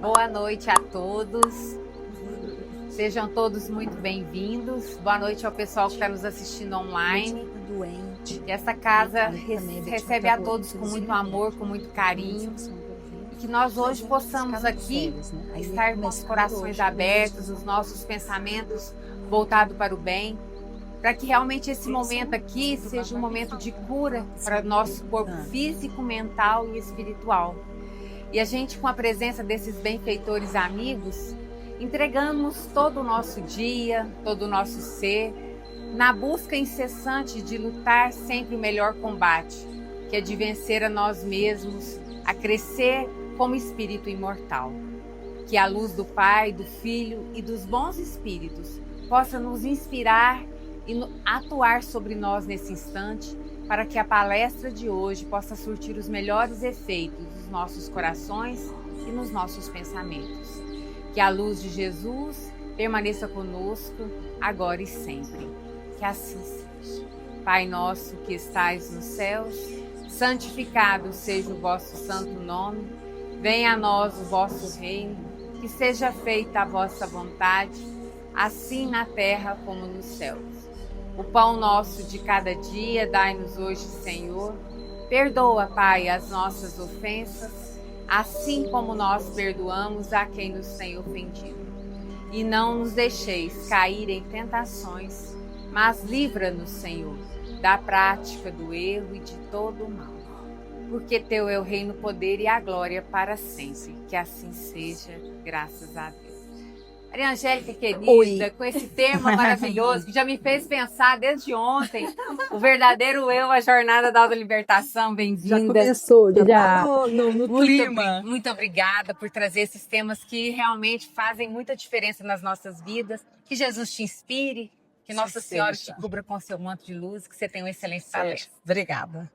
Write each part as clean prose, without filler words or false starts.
Boa noite a todos. Sejam todos muito bem-vindos. Boa noite ao pessoal que está nos assistindo online. Que essa casa recebe a todos com muito amor, com muito carinho. E que nós hoje possamos aqui estar com os corações abertos, os nossos pensamentos voltados para o bem, para que realmente esse momento aqui seja um momento de cura para nosso corpo físico, mental e espiritual. E a gente, com a presença desses benfeitores amigos, entregamos todo o nosso dia, todo o nosso ser, na busca incessante de lutar sempre o melhor combate, que é de vencer a nós mesmos, a crescer como espírito imortal. Que a luz do Pai, do Filho e dos bons espíritos possa nos inspirar e atuar sobre nós nesse instante, para que a palestra de hoje possa surtir os melhores efeitos nos nossos corações e nos nossos pensamentos. Que a luz de Jesus permaneça conosco, agora e sempre. Que assim seja. Pai nosso que estais nos céus, santificado seja o vosso santo nome. Venha a nós o vosso reino, que seja feita a vossa vontade, assim na terra como nos céus. O pão nosso de cada dia dai-nos hoje, Senhor. Perdoa, Pai, as nossas ofensas, assim como nós perdoamos a quem nos tem ofendido. E não nos deixeis cair em tentações, mas livra-nos, Senhor, da prática do erro e de todo o mal. Porque teu é o reino, o poder e a glória para sempre. Que assim seja, graças a Deus. Maria Angélica, querida, Oi. Com esse tema maravilhoso que já me fez pensar desde ontem, o verdadeiro eu, a jornada da autolibertação, bem-vinda. Já começou, já Já. tá no clima. Muito obrigada por trazer esses temas que realmente fazem muita diferença nas nossas vidas. Que Jesus te inspire, que Nossa Senhora te cubra com seu manto de luz, que você tenha uma excelente palestra. Obrigada.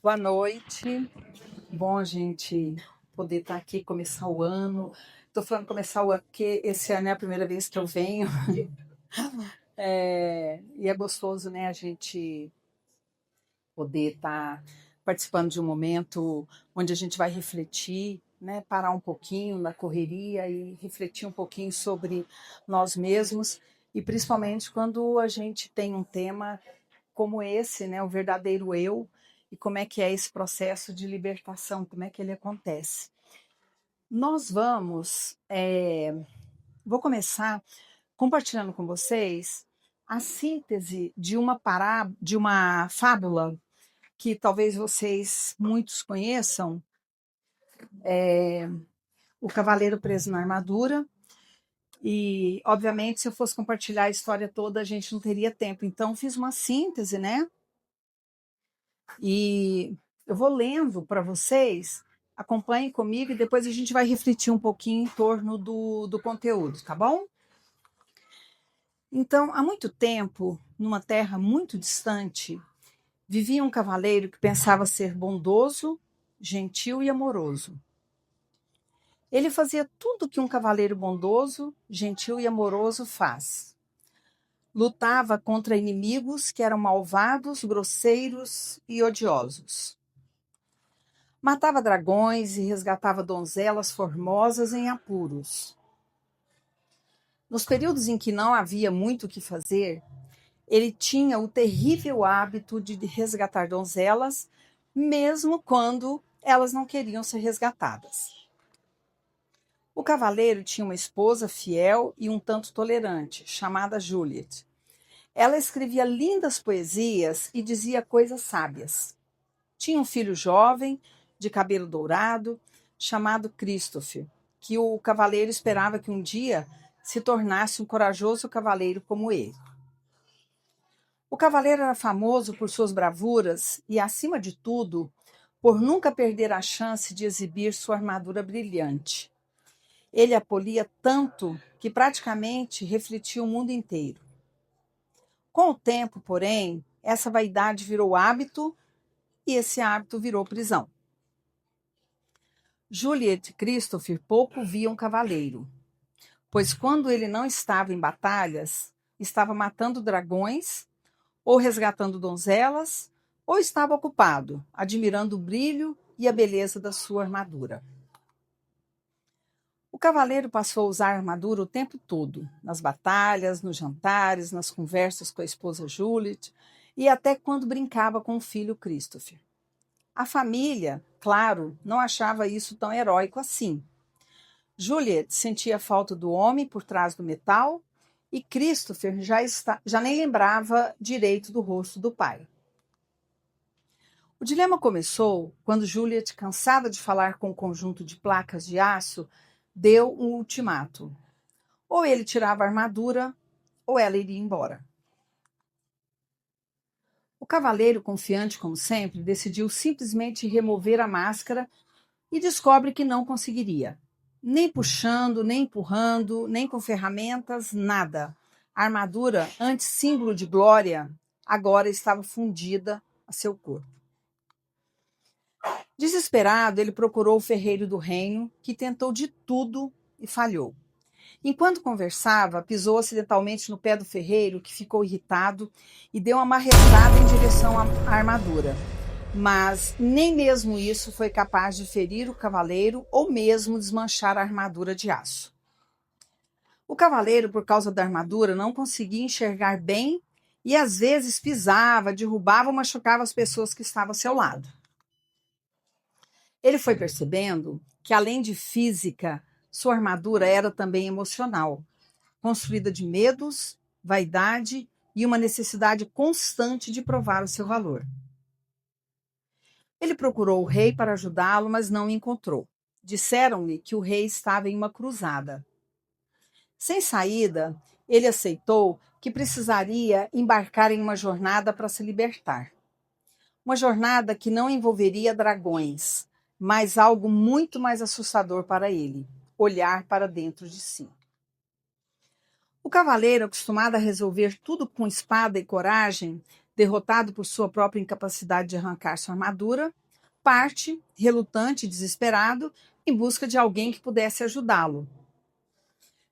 Boa noite. Bom, gente, poder estar aqui, começar o ano. Estou falando começar o ano porque esse ano é a primeira vez que eu venho. E é gostoso, né, a gente poder estar participando de um momento onde a gente vai refletir, né, parar um pouquinho na correria e refletir um pouquinho sobre nós mesmos, e principalmente quando a gente tem um tema como esse, né, o verdadeiro eu, e como é que é esse processo de libertação, como é que ele acontece. Nós vou começar compartilhando com vocês a síntese de uma fábula que talvez vocês muitos conheçam, O Cavaleiro Preso na Armadura. E, obviamente, se eu fosse compartilhar a história toda, a gente não teria tempo. Então, fiz uma síntese, né? E eu vou lendo para vocês, acompanhem comigo e depois a gente vai refletir um pouquinho em torno do conteúdo, tá bom? Então, há muito tempo, numa terra muito distante, vivia um cavaleiro que pensava ser bondoso, gentil e amoroso. Ele fazia tudo que um cavaleiro bondoso, gentil e amoroso faz. Lutava contra inimigos que eram malvados, grosseiros e odiosos. Matava dragões e resgatava donzelas formosas em apuros. Nos períodos em que não havia muito o que fazer, ele tinha o terrível hábito de resgatar donzelas, mesmo quando elas não queriam ser resgatadas. O cavaleiro tinha uma esposa fiel e um tanto tolerante, chamada Juliet. Ela escrevia lindas poesias e dizia coisas sábias. Tinha um filho jovem, de cabelo dourado, chamado Christopher, que o cavaleiro esperava que um dia se tornasse um corajoso cavaleiro como ele. O cavaleiro era famoso por suas bravuras e, acima de tudo, por nunca perder a chance de exibir sua armadura brilhante. Ele a polia tanto que praticamente refletia o mundo inteiro. Com o tempo, porém, essa vaidade virou hábito e esse hábito virou prisão. Juliet e Christopher pouco viam cavaleiro, pois quando ele não estava em batalhas, estava matando dragões, ou resgatando donzelas, ou estava ocupado, admirando o brilho e a beleza da sua armadura. cavaleiro passou a usar a armadura o tempo todo, nas batalhas, nos jantares, nas conversas com a esposa Juliet e até quando brincava com o filho Christopher. A família, claro, não achava isso tão heróico assim. Juliet sentia falta do homem por trás do metal e Christopher já nem lembrava direito do rosto do pai. O dilema começou quando Juliet, cansada de falar com o conjunto de placas de aço, deu um ultimato. Ou ele tirava a armadura, ou ela iria embora. O cavaleiro, confiante como sempre, decidiu simplesmente remover a máscara e descobre que não conseguiria. Nem puxando, nem empurrando, nem com ferramentas, nada. A armadura, antes símbolo de glória, agora estava fundida a seu corpo. Desesperado, ele procurou o ferreiro do reino, que tentou de tudo e falhou. Enquanto conversava, pisou acidentalmente no pé do ferreiro, que ficou irritado e deu uma marretada em direção à armadura. Mas nem mesmo isso foi capaz de ferir o cavaleiro ou mesmo desmanchar a armadura de aço. O cavaleiro, por causa da armadura, não conseguia enxergar bem e às vezes pisava, derrubava ou machucava as pessoas que estavam ao seu lado. Ele foi percebendo que, além de física, sua armadura era também emocional, construída de medos, vaidade e uma necessidade constante de provar o seu valor. Ele procurou o rei para ajudá-lo, mas não o encontrou. Disseram-lhe que o rei estava em uma cruzada. Sem saída, ele aceitou que precisaria embarcar em uma jornada para se libertar. Uma jornada que não envolveria dragões, mas algo muito mais assustador para ele: olhar para dentro de si. O cavaleiro, acostumado a resolver tudo com espada e coragem, derrotado por sua própria incapacidade de arrancar sua armadura, parte, relutante e desesperado, em busca de alguém que pudesse ajudá-lo.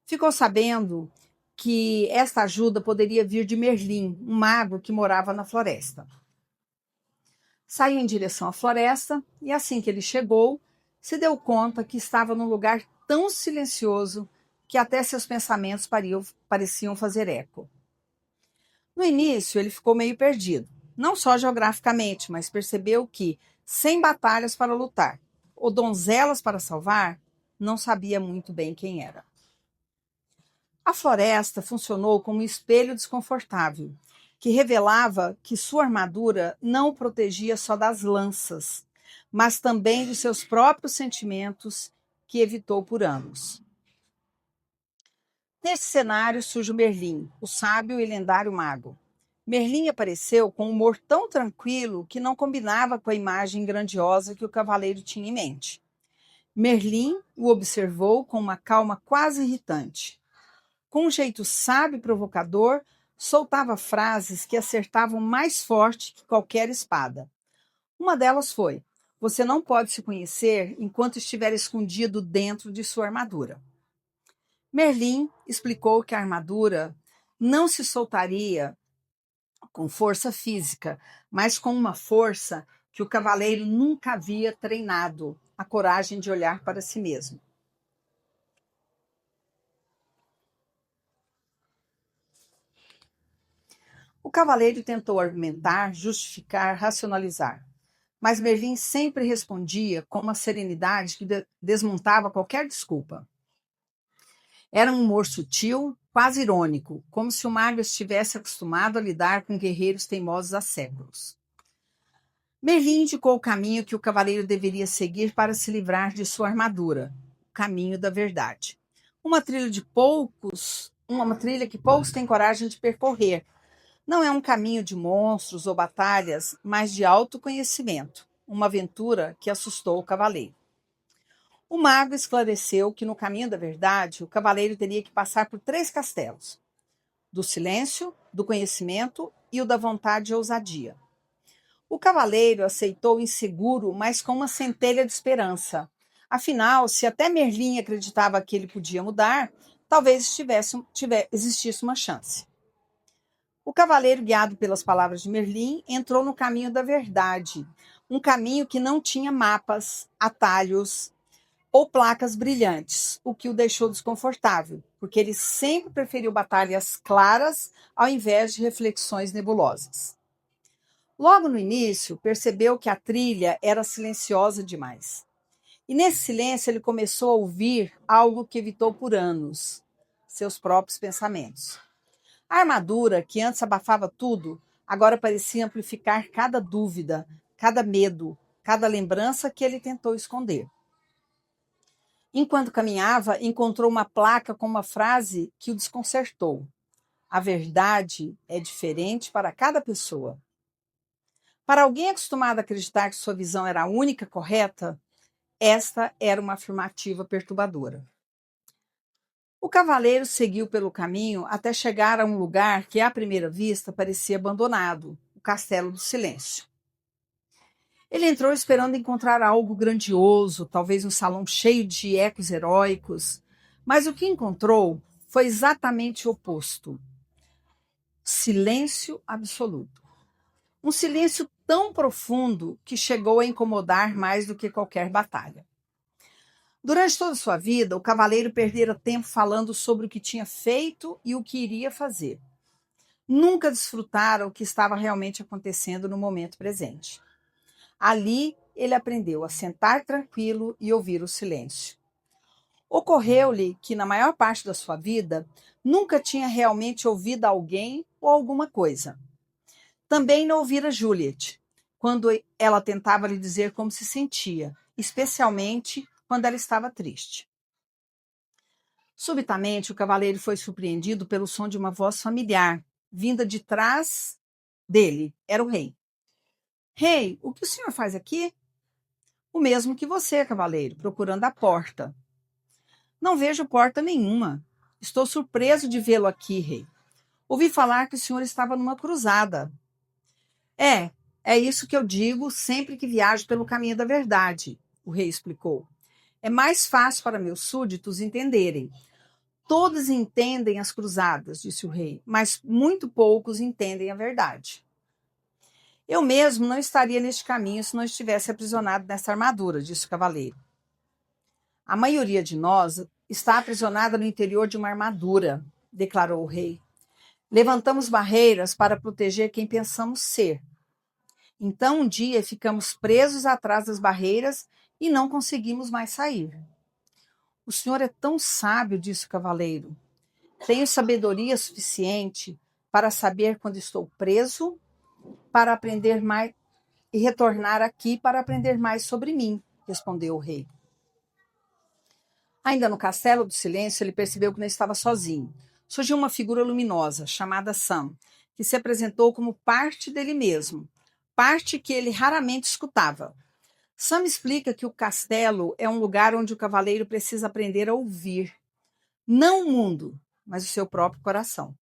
Ficou sabendo que esta ajuda poderia vir de Merlin, um mago que morava na floresta. Saiu em direção à floresta e, assim que ele chegou, se deu conta que estava num lugar tão silencioso que até seus pensamentos pareciam fazer eco. No início, ele ficou meio perdido, não só geograficamente, mas percebeu que, sem batalhas para lutar ou donzelas para salvar, não sabia muito bem quem era. A floresta funcionou como um espelho desconfortável, que revelava que sua armadura não o protegia só das lanças, mas também de seus próprios sentimentos, que evitou por anos. Nesse cenário surge Merlin, o sábio e lendário mago. Merlin apareceu com um humor tão tranquilo que não combinava com a imagem grandiosa que o cavaleiro tinha em mente. Merlin o observou com uma calma quase irritante. Com um jeito sábio e provocador, soltava frases que acertavam mais forte que qualquer espada. Uma delas foi: você não pode se conhecer enquanto estiver escondido dentro de sua armadura. Merlin explicou que a armadura não se soltaria com força física, mas com uma força que o cavaleiro nunca havia treinado, a coragem de olhar para si mesmo. O cavaleiro tentou argumentar, justificar, racionalizar, mas Merlin sempre respondia com uma serenidade que desmontava qualquer desculpa. Era um humor sutil, quase irônico, como se o mago estivesse acostumado a lidar com guerreiros teimosos há séculos. Merlin indicou o caminho que o cavaleiro deveria seguir para se livrar de sua armadura, o caminho da verdade. Uma trilha que poucos têm coragem de percorrer. Não é um caminho de monstros ou batalhas, mas de autoconhecimento, uma aventura que assustou o cavaleiro. O mago esclareceu que no caminho da verdade, o cavaleiro teria que passar por 3 castelos: do silêncio, do conhecimento e o da vontade e ousadia. O cavaleiro aceitou inseguro, mas com uma centelha de esperança. Afinal, se até Merlin acreditava que ele podia mudar, talvez existisse uma chance. O cavaleiro, guiado pelas palavras de Merlin, entrou no caminho da verdade, um caminho que não tinha mapas, atalhos, ou placas brilhantes, o que o deixou desconfortável, porque ele sempre preferiu batalhas claras ao invés de reflexões nebulosas. Logo no início, percebeu que a trilha era silenciosa demais. E nesse silêncio ele começou a ouvir algo que evitou por anos: seus próprios pensamentos. A armadura, que antes abafava tudo, agora parecia amplificar cada dúvida, cada medo, cada lembrança que ele tentou esconder. Enquanto caminhava, encontrou uma placa com uma frase que o desconcertou: a verdade é diferente para cada pessoa. Para alguém acostumado a acreditar que sua visão era a única correta, esta era uma afirmativa perturbadora. O cavaleiro seguiu pelo caminho até chegar a um lugar que, à primeira vista, parecia abandonado, o Castelo do Silêncio. Ele entrou esperando encontrar algo grandioso, talvez um salão cheio de ecos heróicos, mas o que encontrou foi exatamente o oposto: silêncio absoluto. Um silêncio tão profundo que chegou a incomodar mais do que qualquer batalha. Durante toda a sua vida, o cavaleiro perdera tempo falando sobre o que tinha feito e o que iria fazer. Nunca desfrutara o que estava realmente acontecendo no momento presente. Ali, ele aprendeu a sentar tranquilo e ouvir o silêncio. Ocorreu-lhe que, na maior parte da sua vida, nunca tinha realmente ouvido alguém ou alguma coisa. Também não ouvira Juliet, quando ela tentava lhe dizer como se sentia, especialmente quando ela estava triste. Subitamente, o cavaleiro foi surpreendido pelo som de uma voz familiar, vinda de trás dele. Era o rei. Rei, o que o senhor faz aqui? O mesmo que você, cavaleiro, procurando a porta. Não vejo porta nenhuma. Estou surpreso de vê-lo aqui, rei. Ouvi falar que o senhor estava numa cruzada. É isso que eu digo sempre que viajo pelo caminho da verdade, o rei explicou. É mais fácil para meus súditos entenderem. Todos entendem as cruzadas, disse o rei, mas muito poucos entendem a verdade. Eu mesmo não estaria neste caminho se não estivesse aprisionado nessa armadura, disse o cavaleiro. A maioria de nós está aprisionada no interior de uma armadura, declarou o rei. Levantamos barreiras para proteger quem pensamos ser. Então, um dia, ficamos presos atrás das barreiras e não conseguimos mais sair. O senhor é tão sábio, disse o cavaleiro. Tenho sabedoria suficiente para saber quando estou preso, para aprender mais e retornar aqui para aprender mais sobre mim, respondeu o rei. Ainda no Castelo do Silêncio, ele percebeu que não estava sozinho. Surgiu uma figura luminosa, chamada Sam, que se apresentou como parte dele mesmo, parte que ele raramente escutava. Sam explica que o castelo é um lugar onde o cavaleiro precisa aprender a ouvir, não o mundo, mas o seu próprio coração.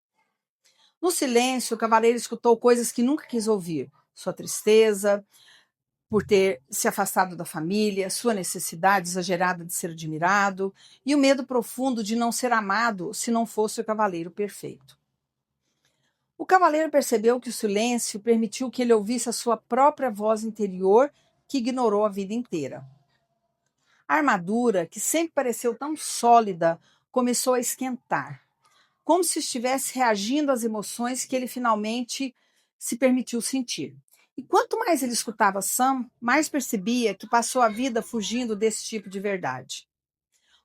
No silêncio, o cavaleiro escutou coisas que nunca quis ouvir: sua tristeza por ter se afastado da família, sua necessidade exagerada de ser admirado e o medo profundo de não ser amado se não fosse o cavaleiro perfeito. O cavaleiro percebeu que o silêncio permitiu que ele ouvisse a sua própria voz interior, que ignorou a vida inteira. A armadura, que sempre pareceu tão sólida, começou a esquentar, como se estivesse reagindo às emoções que ele finalmente se permitiu sentir. E quanto mais ele escutava Sam, mais percebia que passou a vida fugindo desse tipo de verdade.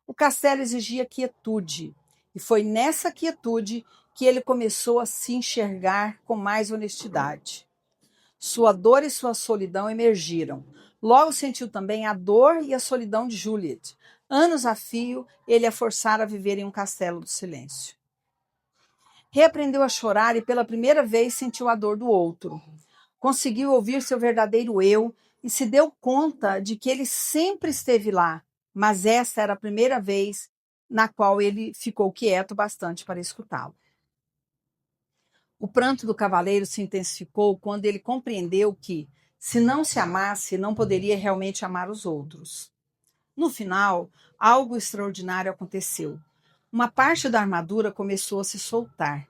O castelo exigia quietude, e foi nessa quietude que ele começou a se enxergar com mais honestidade. Sua dor e sua solidão emergiram. Logo sentiu também a dor e a solidão de Juliet. Anos a fio, ele a forçara a viver em um castelo do silêncio. Reaprendeu a chorar e pela primeira vez sentiu a dor do outro. Conseguiu ouvir seu verdadeiro eu e se deu conta de que ele sempre esteve lá, mas esta era a primeira vez na qual ele ficou quieto bastante para escutá-lo. O pranto do cavaleiro se intensificou quando ele compreendeu que, se não se amasse, não poderia realmente amar os outros. No final, algo extraordinário aconteceu. Uma parte da armadura começou a se soltar.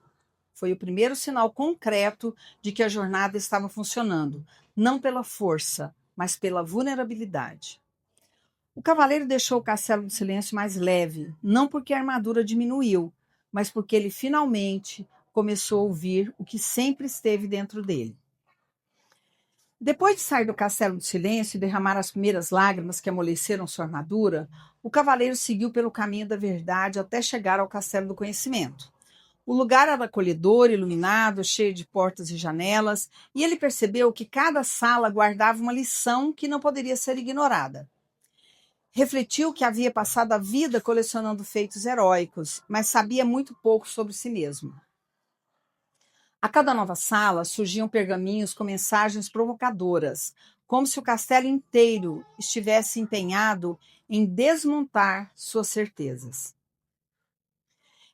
Foi o primeiro sinal concreto de que a jornada estava funcionando, não pela força, mas pela vulnerabilidade. O cavaleiro deixou o castelo do silêncio mais leve, não porque a armadura diminuiu, mas porque ele finalmente começou a ouvir o que sempre esteve dentro dele. Depois de sair do castelo do silêncio e derramar as primeiras lágrimas que amoleceram sua armadura, o cavaleiro seguiu pelo caminho da verdade até chegar ao castelo do conhecimento. O lugar era acolhedor, iluminado, cheio de portas e janelas, e ele percebeu que cada sala guardava uma lição que não poderia ser ignorada. Refletiu que havia passado a vida colecionando feitos heróicos, mas sabia muito pouco sobre si mesmo. A cada nova sala surgiam pergaminhos com mensagens provocadoras, como se o castelo inteiro estivesse empenhado em desmontar suas certezas.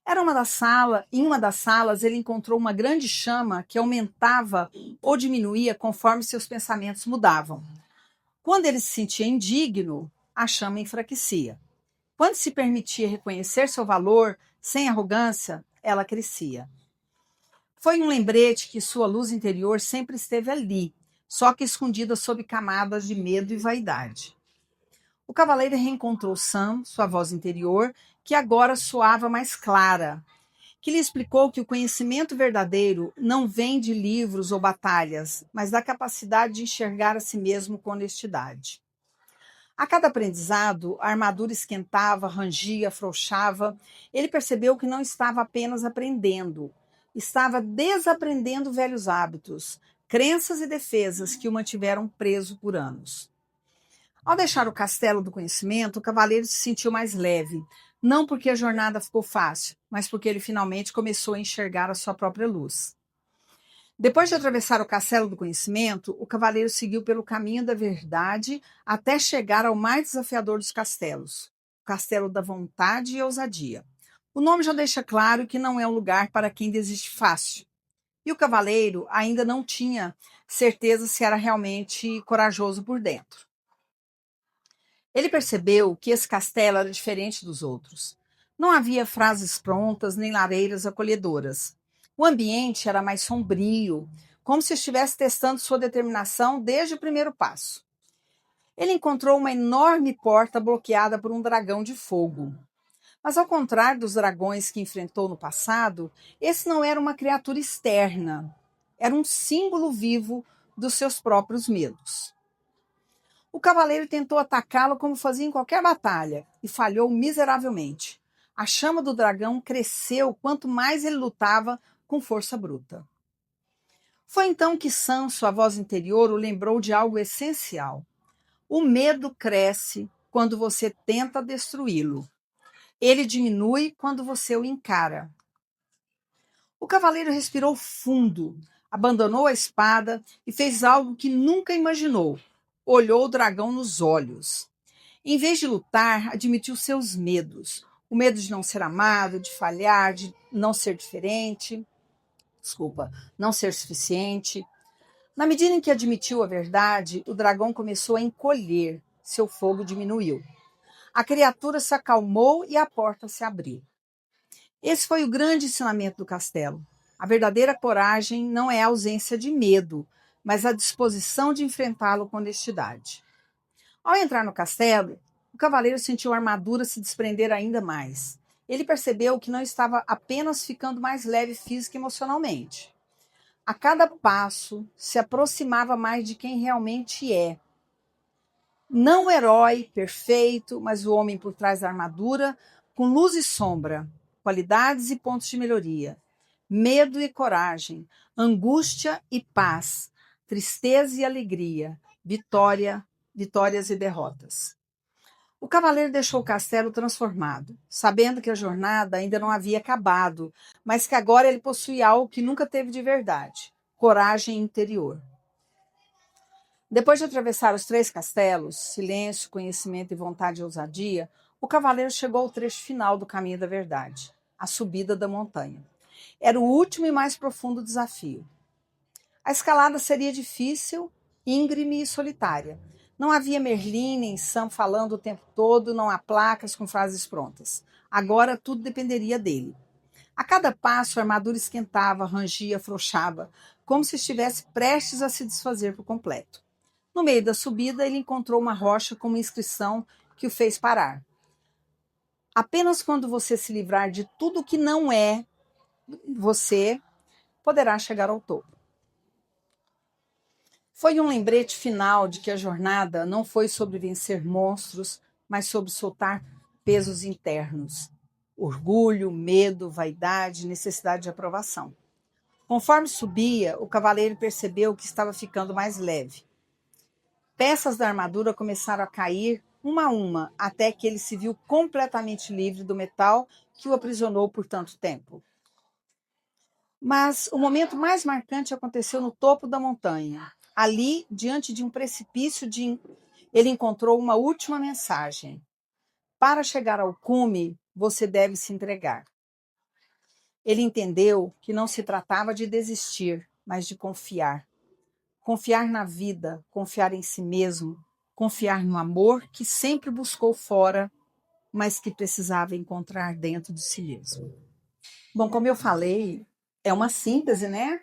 Em uma das salas, ele encontrou uma grande chama que aumentava ou diminuía conforme seus pensamentos mudavam. Quando ele se sentia indigno, a chama enfraquecia. Quando se permitia reconhecer seu valor sem arrogância, ela crescia. Foi um lembrete que sua luz interior sempre esteve ali, só que escondida sob camadas de medo e vaidade. O cavaleiro reencontrou Sam, sua voz interior, que agora soava mais clara, que lhe explicou que o conhecimento verdadeiro não vem de livros ou batalhas, mas da capacidade de enxergar a si mesmo com honestidade. A cada aprendizado, a armadura esquentava, rangia, afrouxava. Ele percebeu que não estava apenas aprendendo, estava desaprendendo velhos hábitos, crenças e defesas que o mantiveram preso por anos. Ao deixar o castelo do conhecimento, o cavaleiro se sentiu mais leve, não porque a jornada ficou fácil, mas porque ele finalmente começou a enxergar a sua própria luz. Depois de atravessar o castelo do conhecimento, o cavaleiro seguiu pelo caminho da verdade até chegar ao mais desafiador dos castelos, o castelo da vontade e ousadia. O nome já deixa claro que não é um lugar para quem desiste fácil. E o cavaleiro ainda não tinha certeza se era realmente corajoso por dentro. Ele percebeu que esse castelo era diferente dos outros. Não havia frases prontas nem lareiras acolhedoras. O ambiente era mais sombrio, como se estivesse testando sua determinação desde o primeiro passo. Ele encontrou uma enorme porta bloqueada por um dragão de fogo. Mas, ao contrário dos dragões que enfrentou no passado, esse não era uma criatura externa. Era um símbolo vivo dos seus próprios medos. O cavaleiro tentou atacá-lo como fazia em qualquer batalha e falhou miseravelmente. A chama do dragão cresceu quanto mais ele lutava com força bruta. Foi então que Sam, sua voz interior, o lembrou de algo essencial. O medo cresce quando você tenta destruí-lo. Ele diminui quando você o encara. O cavaleiro respirou fundo, abandonou a espada e fez algo que nunca imaginou. Olhou o dragão nos olhos. Em vez de lutar, admitiu seus medos. O medo de não ser amado, de falhar, de não ser diferente. Não ser suficiente. Na medida em que admitiu a verdade, o dragão começou a encolher. Seu fogo diminuiu. A criatura se acalmou e a porta se abriu. Esse foi o grande ensinamento do castelo. A verdadeira coragem não é a ausência de medo, mas a disposição de enfrentá-lo com honestidade. Ao entrar no castelo, o cavaleiro sentiu a armadura se desprender ainda mais. Ele percebeu que não estava apenas ficando mais leve física e emocionalmente. A cada passo, se aproximava mais de quem realmente é. Não o herói perfeito, mas o homem por trás da armadura, com luz e sombra, qualidades e pontos de melhoria, medo e coragem, angústia e paz, tristeza e alegria, vitórias e derrotas. O cavaleiro deixou o castelo transformado, sabendo que a jornada ainda não havia acabado, mas que agora ele possuía algo que nunca teve de verdade: coragem interior. Depois de atravessar os 3 castelos, silêncio, conhecimento e vontade e ousadia, o cavaleiro chegou ao trecho final do caminho da verdade, a subida da montanha. Era o último e mais profundo desafio. A escalada seria difícil, íngreme e solitária. Não havia Merlin nem Sam falando o tempo todo, não há placas com frases prontas. Agora tudo dependeria dele. A cada passo a armadura esquentava, rangia, afrouxava, como se estivesse prestes a se desfazer por completo. No meio da subida, ele encontrou uma rocha com uma inscrição que o fez parar. Apenas quando você se livrar de tudo que não é você, poderá chegar ao topo. Foi um lembrete final de que a jornada não foi sobre vencer monstros, mas sobre soltar pesos internos. Orgulho, medo, vaidade, necessidade de aprovação. Conforme subia, o cavaleiro percebeu que estava ficando mais leve. Peças da armadura começaram a cair uma a uma, até que ele se viu completamente livre do metal que o aprisionou por tanto tempo. Mas o momento mais marcante aconteceu no topo da montanha. Ali, diante de um precipício, ele encontrou uma última mensagem. Para chegar ao cume, você deve se entregar. Ele entendeu que não se tratava de desistir, mas de confiar. Confiar na vida, confiar em si mesmo, confiar no amor que sempre buscou fora, mas que precisava encontrar dentro de si mesmo. Bom, como eu falei, é uma síntese, né?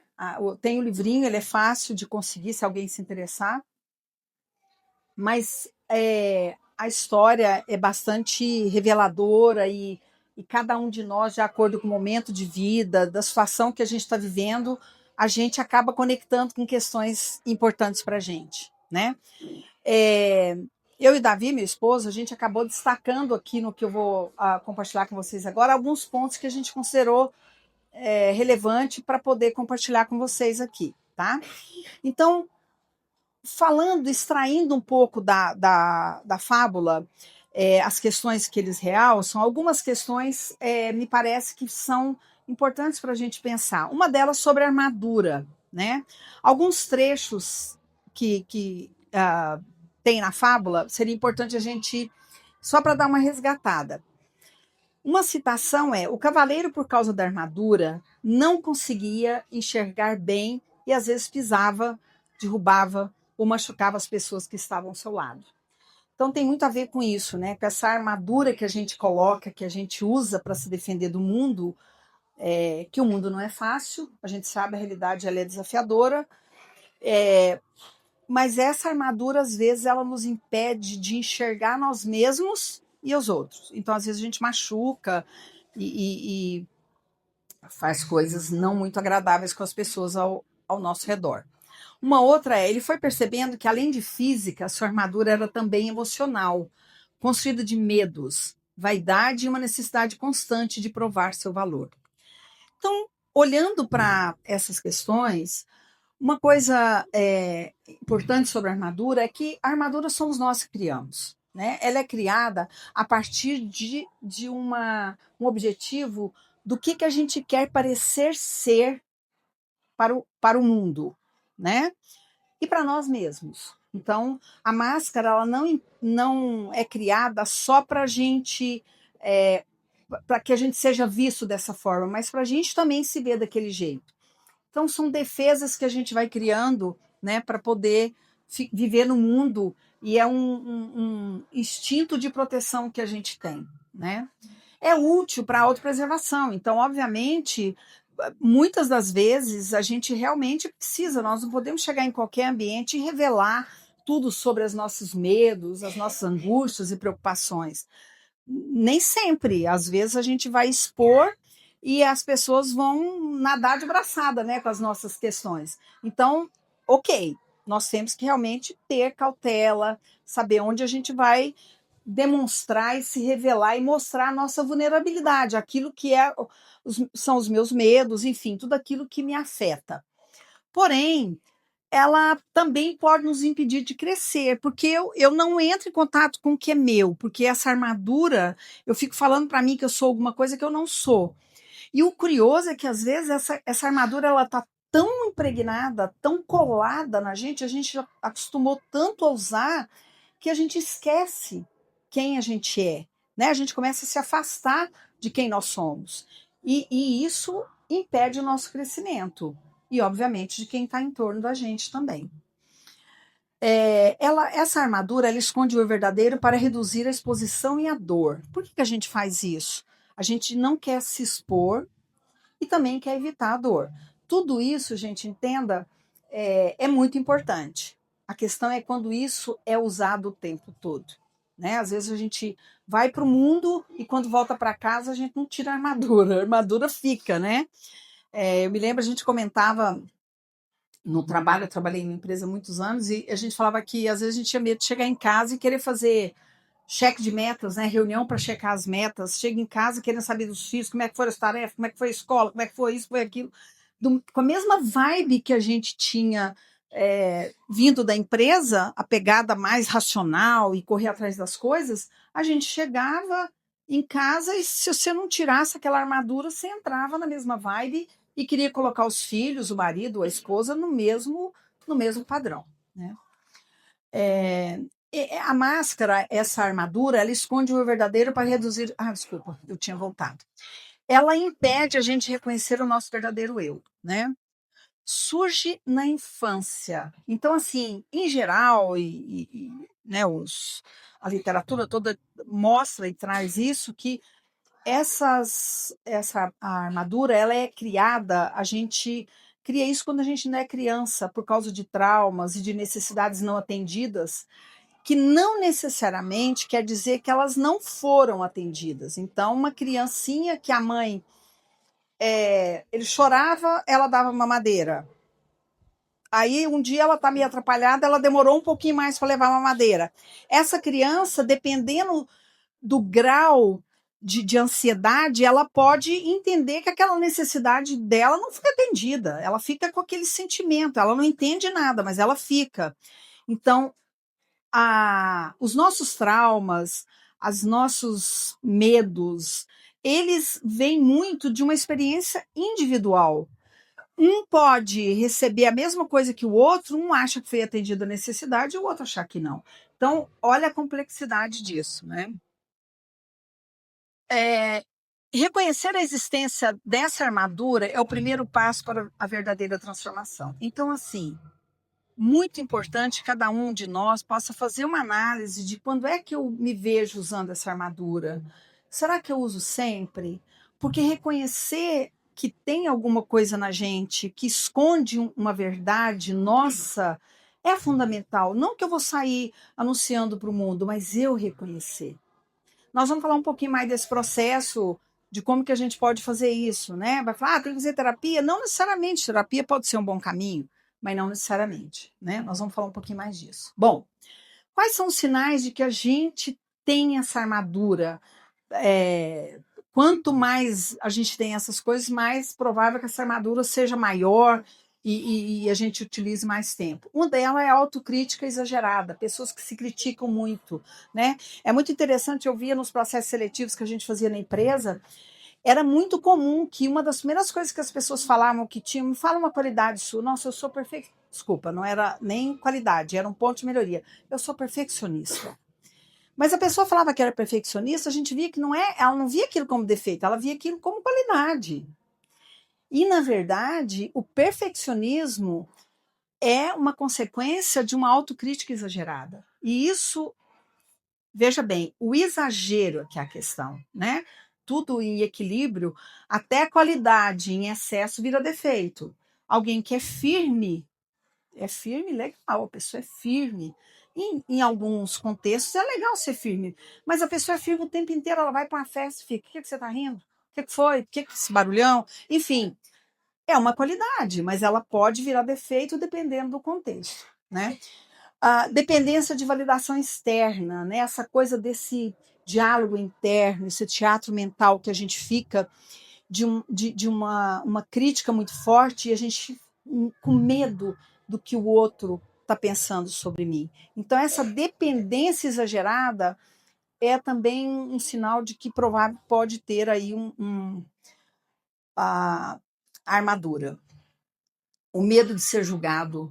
Tem o livrinho, ele é fácil de conseguir se alguém se interessar, mas a história é bastante reveladora e cada um de nós, de acordo com o momento de vida, da situação que a gente está vivendo, a gente acaba conectando com questões importantes para a gente, né? Eu e Davi, meu esposo, a gente acabou destacando aqui no que eu vou compartilhar com vocês agora, alguns pontos que a gente considerou relevante para poder compartilhar com vocês aqui, tá? Então, extraindo um pouco da fábula, as questões que eles realçam, algumas questões me parece que são importantes para a gente pensar. Uma delas sobre a armadura, né? Alguns trechos que tem na fábula, seria importante a gente, só para dar uma resgatada. Uma citação é: o cavaleiro, por causa da armadura, não conseguia enxergar bem e às vezes pisava, derrubava ou machucava as pessoas que estavam ao seu lado. Então tem muito a ver com isso, né? Com essa armadura que a gente coloca, que a gente usa para se defender do mundo, que o mundo não é fácil, a gente sabe, a realidade ela é desafiadora, mas essa armadura, às vezes, ela nos impede de enxergar nós mesmos e os outros. Então, às vezes, a gente machuca e faz coisas não muito agradáveis com as pessoas ao nosso redor. Uma outra ele foi percebendo que, além de física, a sua armadura era também emocional, construída de medos, vaidade e uma necessidade constante de provar seu valor. Então, olhando para essas questões, uma coisa importante sobre a armadura é que a armadura somos nós que criamos, né? Ela é criada a partir de um objetivo do que a gente quer parecer ser para o mundo, né? E para nós mesmos. Então, a máscara ela não é criada só para a gente, para que a gente seja visto dessa forma, mas para a gente também se ver daquele jeito. Então, são defesas que a gente vai criando, né, para poder viver no mundo, e é um instinto de proteção que a gente tem, né? É útil para a autopreservação. Então, obviamente, muitas das vezes a gente realmente precisa, nós não podemos chegar em qualquer ambiente e revelar tudo sobre os nossos medos, as nossas angústias e preocupações. Nem sempre, às vezes a gente vai expor e as pessoas vão nadar de braçada, né, com as nossas questões. Então, ok, nós temos que realmente ter cautela, saber onde a gente vai demonstrar e se revelar e mostrar a nossa vulnerabilidade, aquilo que são os meus medos, enfim, tudo aquilo que me afeta. Porém, ela também pode nos impedir de crescer, porque eu não entro em contato com o que é meu, porque essa armadura, eu fico falando para mim que eu sou alguma coisa que eu não sou. E o curioso é que, às vezes, essa armadura ela está tão impregnada, tão colada na gente, a gente já acostumou tanto a usar, que a gente esquece quem a gente é, né? A gente começa a se afastar de quem nós somos. E isso impede o nosso crescimento. E, obviamente, de quem está em torno da gente também. Essa armadura ela esconde o verdadeiro para reduzir a exposição e a dor. Por que a gente faz isso? A gente não quer se expor e também quer evitar a dor. Tudo isso, gente, entenda, é muito importante. A questão é quando isso é usado o tempo todo. né? Às vezes a gente vai para o mundo e quando volta para casa a gente não tira a armadura fica, né? Eu me lembro, a gente comentava no trabalho, eu trabalhei em uma empresa há muitos anos e a gente falava que às vezes a gente tinha medo de chegar em casa e querer fazer cheque de metas, né? Reunião para checar as metas. Chega em casa querendo saber dos filhos, como é que foram as tarefas, como é que foi a escola, como é que foi isso, foi aquilo. Com a mesma vibe que a gente tinha vindo da empresa, a pegada mais racional e correr atrás das coisas, a gente chegava em casa e se você não tirasse aquela armadura, você entrava na mesma vibe e queria colocar os filhos, o marido, a esposa no mesmo padrão, né? A máscara, essa armadura, ela esconde o verdadeiro para reduzir. Ah, desculpa, eu tinha voltado. Ela impede a gente reconhecer o nosso verdadeiro eu, né? Surge na infância. Então, assim, em geral, né, a literatura toda mostra e traz isso, que a armadura, ela é criada, a gente cria isso quando a gente não é criança, por causa de traumas e de necessidades não atendidas, que não necessariamente quer dizer que elas não foram atendidas. Então, uma criancinha que a mãe, ele chorava, ela dava mamadeira. Aí, um dia ela está meio atrapalhada, ela demorou um pouquinho mais para levar a mamadeira. Essa criança, dependendo do grau de ansiedade, ela pode entender que aquela necessidade dela não foi atendida. Ela fica com aquele sentimento, ela não entende nada, mas ela fica. Então, os nossos traumas, os nossos medos, eles vêm muito de uma experiência individual. Um pode receber a mesma coisa que o outro, um acha que foi atendida a necessidade e o outro achar que não. Então, olha a complexidade disso, né? Reconhecer a existência dessa armadura é o primeiro passo para a verdadeira transformação. Então, assim, muito importante que cada um de nós possa fazer uma análise de quando é que eu me vejo usando essa armadura. Será que eu uso sempre? Porque reconhecer que tem alguma coisa na gente que esconde uma verdade nossa é fundamental. Não que eu vou sair anunciando para o mundo, mas eu reconhecer. Nós vamos falar um pouquinho mais desse processo, de como que a gente pode fazer isso, né? Vai falar, tem que fazer terapia? Não necessariamente, terapia pode ser um bom caminho, mas não necessariamente, né? Nós vamos falar um pouquinho mais disso. Bom, quais são os sinais de que a gente tem essa armadura? Quanto mais a gente tem essas coisas, mais provável que essa armadura seja maior e a gente utilize mais tempo. Uma delas é a autocrítica exagerada, pessoas que se criticam muito, né? É muito interessante, eu via nos processos seletivos que a gente fazia na empresa, era muito comum que uma das primeiras coisas que as pessoas falavam que tinham, me fala uma qualidade sua, nossa, eu sou perfeita, desculpa, não era nem qualidade, era um ponto de melhoria, eu sou perfeccionista. Mas a pessoa falava que era perfeccionista, a gente via que ela não via aquilo como defeito, ela via aquilo como qualidade. E, na verdade, o perfeccionismo é uma consequência de uma autocrítica exagerada. E isso, veja bem, o exagero é que é a questão, né? Tudo em equilíbrio, até a qualidade em excesso vira defeito. Alguém que é firme, legal, a pessoa é firme. Em alguns contextos é legal ser firme, mas a pessoa é firme o tempo inteiro, ela vai para uma festa e fica, o que você está rindo? O que foi? O que esse barulhão? Enfim, é uma qualidade, mas ela pode virar defeito dependendo do contexto, né? A dependência de validação externa, né? Essa coisa desse diálogo interno, esse teatro mental que a gente fica de uma crítica muito forte e a gente com medo do que o outro está pensando sobre mim. Então, essa dependência exagerada é também um sinal de que provável pode ter aí a armadura. O medo de ser julgado,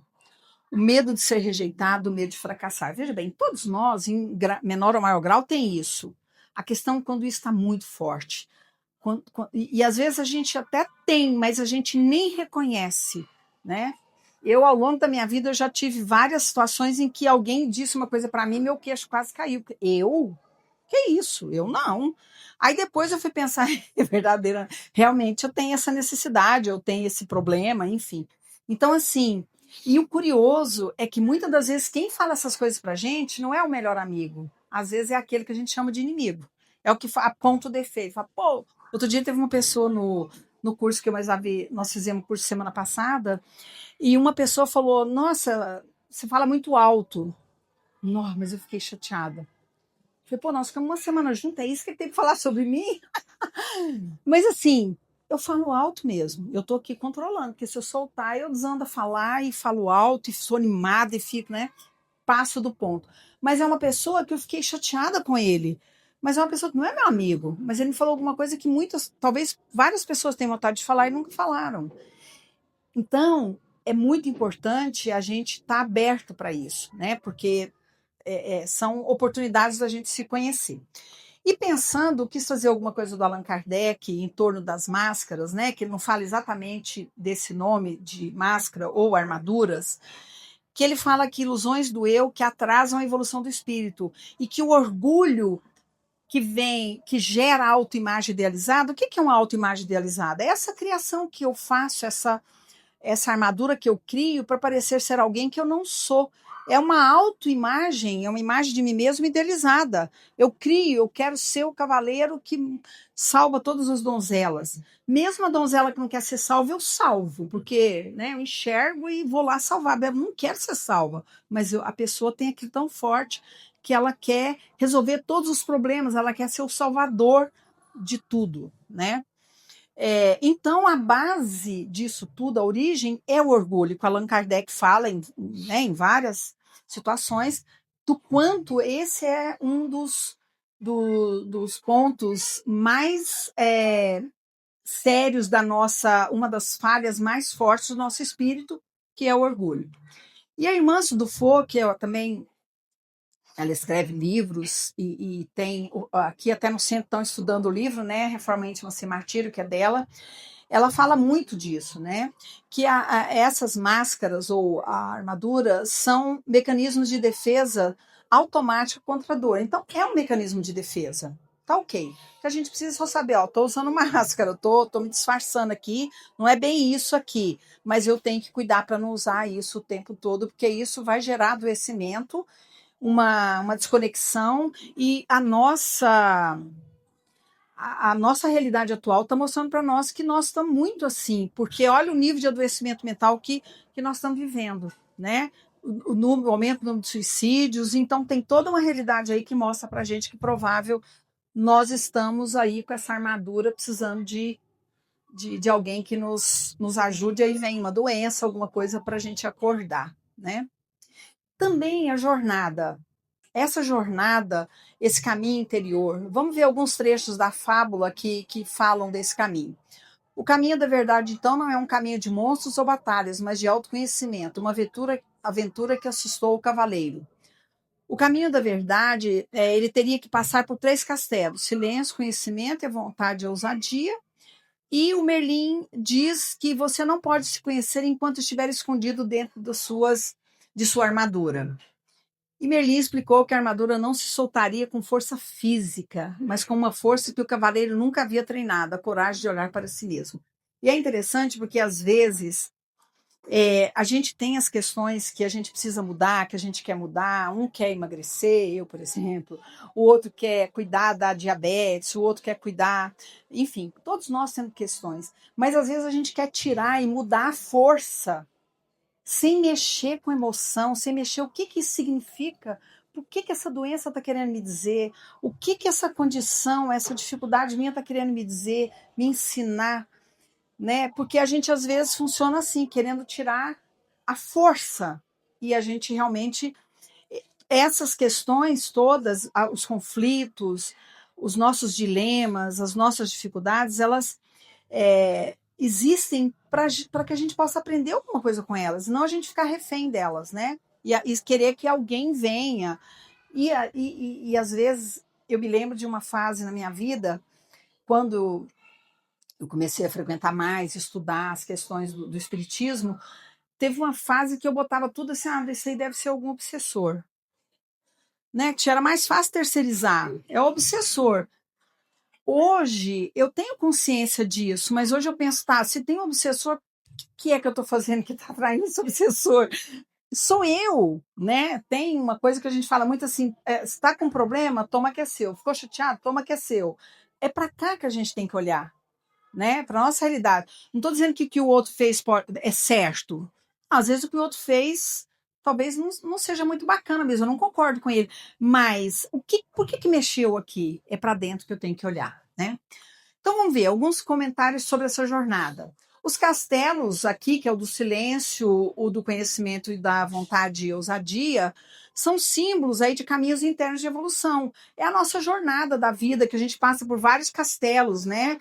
o medo de ser rejeitado, o medo de fracassar. Veja bem, todos nós, em menor ou maior grau, tem isso. A questão é quando isso está muito forte. E às vezes a gente até tem, mas a gente nem reconhece, né? Eu, ao longo da minha vida, eu já tive várias situações em que alguém disse uma coisa para mim e meu queixo quase caiu. Eu? Que isso? Eu não. Aí depois eu fui pensar, é verdadeira, realmente eu tenho essa necessidade, eu tenho esse problema, enfim. Então, assim, e o curioso é que muitas das vezes quem fala essas coisas pra gente não é o melhor amigo. às vezes é aquele que a gente chama de inimigo. É o que aponta o defeito. Fala, pô, outro dia teve uma pessoa no curso que nós fizemos curso semana passada, e uma pessoa falou, nossa, você fala muito alto. Não, mas eu fiquei chateada. Falei, pô, nós ficamos uma semana juntos, é isso que ele tem que falar sobre mim? Mas assim, eu falo alto mesmo. Eu tô aqui controlando, porque se eu soltar, eu desando a falar e falo alto, e sou animada e fico, né? Passo do ponto. Mas é uma pessoa que eu fiquei chateada com ele. Mas é uma pessoa que não é meu amigo. Mas ele me falou alguma coisa que talvez várias pessoas têm vontade de falar e nunca falaram. Então, é muito importante a gente estar aberto para isso, né? Porque são oportunidades da gente se conhecer. E pensando, quis fazer alguma coisa do Allan Kardec em torno das máscaras, né? Que ele não fala exatamente desse nome de máscara ou armaduras, que ele fala que ilusões do eu que atrasam a evolução do espírito e que o orgulho que gera autoimagem idealizada. O que é uma autoimagem idealizada? É essa criação que eu faço, essa armadura que eu crio para parecer ser alguém que eu não sou. É uma autoimagem, é uma imagem de mim mesmo idealizada. Eu crio, eu quero ser o cavaleiro que salva todas as donzelas. Mesmo a donzela que não quer ser salva, eu salvo, porque né, eu enxergo e vou lá salvar. Eu não quero ser salva, mas a pessoa tem aquilo tão forte que ela quer resolver todos os problemas, ela quer ser o salvador de tudo, né? Então, a base disso tudo, a origem, é o orgulho, que Allan Kardec fala em várias situações, do quanto esse é um dos pontos mais sérios uma das falhas mais fortes do nosso espírito, que é o orgulho. E a irmã Dufour, que eu também ela escreve livros e tem aqui até no centro estão estudando o livro, né? Reforma Íntima Sem Martírio, que é dela. Ela fala muito disso, né? Que essas máscaras ou a armadura são mecanismos de defesa automática contra a dor. Então, é um mecanismo de defesa. Tá ok. Que a gente precisa só saber, ó, tô usando máscara, tô me disfarçando aqui, não é bem isso aqui, mas eu tenho que cuidar para não usar isso o tempo todo, porque isso vai gerar adoecimento, uma desconexão, e a nossa realidade atual está mostrando para nós que nós estamos muito assim, porque olha o nível de adoecimento mental que nós estamos vivendo, né? O aumento do número de suicídios, então tem toda uma realidade aí que mostra para a gente que provável nós estamos aí com essa armadura precisando de alguém que nos ajude, aí vem uma doença, alguma coisa para a gente acordar, né? Também a jornada. Essa jornada, esse caminho interior, vamos ver alguns trechos da fábula que falam desse caminho. O caminho da verdade, então, não é um caminho de monstros ou batalhas, mas de autoconhecimento, uma aventura que assustou o cavaleiro. O caminho da verdade, ele teria que passar por 3 castelos: silêncio, conhecimento e a vontade e a ousadia. E o Merlin diz que você não pode se conhecer enquanto estiver escondido dentro de sua armadura. E Merlin explicou que a armadura não se soltaria com força física, mas com uma força que o cavaleiro nunca havia treinado, a coragem de olhar para si mesmo. E é interessante porque, às vezes, a gente tem as questões que a gente precisa mudar, que a gente quer mudar. Um quer emagrecer, eu, por exemplo. O outro quer cuidar da diabetes, o outro quer cuidar... Enfim, todos nós temos questões. Mas, às vezes, a gente quer tirar e mudar a força sem mexer com emoção, sem mexer o que isso significa, o que essa doença está querendo me dizer, o que essa condição, essa dificuldade minha está querendo me dizer, me ensinar, né? Porque a gente às vezes funciona assim, querendo tirar a força, e a gente realmente, essas questões todas, os conflitos, os nossos dilemas, as nossas dificuldades, elas existem para que a gente possa aprender alguma coisa com elas, não a gente ficar refém delas, né? E querer que alguém venha. E às vezes eu me lembro de uma fase na minha vida, quando eu comecei a frequentar mais, estudar as questões do espiritismo, teve uma fase que eu botava tudo assim, isso aí deve ser algum obsessor. Né? Que era mais fácil terceirizar, é o obsessor. Hoje eu tenho consciência disso, mas hoje eu penso, tá, se tem um obsessor, o que é que eu estou fazendo que está atraindo esse obsessor? sou eu, né? Tem uma coisa que a gente fala muito assim, se está com problema, toma que é seu. Ficou chateado, toma que é seu. É para cá que a gente tem que olhar, né? Para nossa realidade. Não estou dizendo que o que o outro fez é certo. Às vezes o que o outro fez talvez não seja muito bacana mesmo, eu não concordo com ele. Mas por que mexeu aqui? É para dentro que eu tenho que olhar, né? Então vamos ver alguns comentários sobre essa jornada. Os castelos aqui, que é o do silêncio, o do conhecimento e da vontade e ousadia, são símbolos aí de caminhos internos de evolução. É a nossa jornada da vida, que a gente passa por vários castelos, né?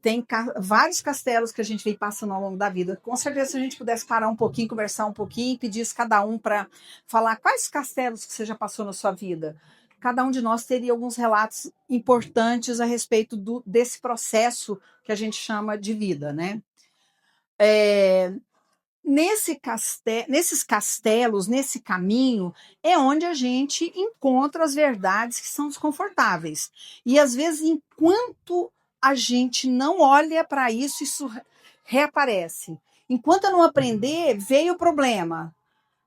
Tem vários castelos que a gente vem passando ao longo da vida. Com certeza, se a gente pudesse parar um pouquinho, conversar um pouquinho, pedisse cada um para falar quais castelos que você já passou na sua vida, cada um de nós teria alguns relatos importantes a respeito desse processo que a gente chama de vida, né? Nesses castelos, nesse caminho, é onde a gente encontra as verdades que são desconfortáveis. E às vezes, enquanto a gente não olha para isso, isso reaparece. Enquanto eu não aprender, veio o problema.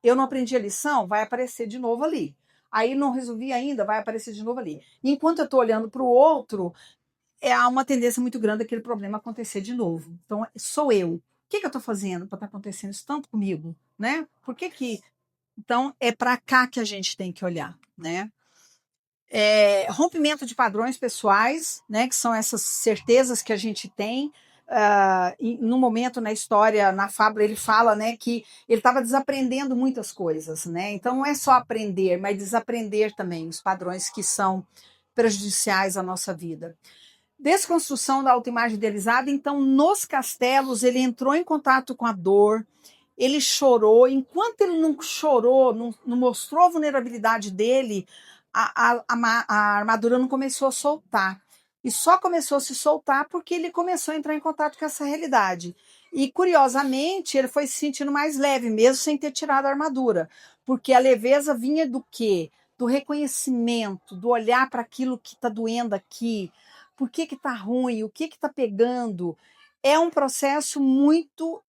Eu não aprendi a lição, vai aparecer de novo ali. Aí não resolvi ainda, vai aparecer de novo ali. Enquanto eu estou olhando para o outro, há uma tendência muito grande daquele problema acontecer de novo. Então, sou eu. O que eu estou fazendo para estar acontecendo isso tanto comigo, né? Por que? Então, é para cá que a gente tem que olhar, né? Rompimento de padrões pessoais, né? Que são essas certezas que a gente tem. No momento na história, na fábula, ele fala, né, que ele estava desaprendendo muitas coisas, né? Então, não é só aprender, mas desaprender também os padrões que são prejudiciais à nossa vida. Desconstrução da autoimagem idealizada. Então, nos castelos, ele entrou em contato com a dor, ele chorou. Enquanto ele não chorou, não mostrou a vulnerabilidade dele, a armadura não começou a soltar. E só começou a se soltar porque ele começou a entrar em contato com essa realidade. E, curiosamente, ele foi se sentindo mais leve, mesmo sem ter tirado a armadura. Porque a leveza vinha do quê? Do reconhecimento, do olhar para aquilo que está doendo aqui, por que está ruim, o que está pegando. É um processo muito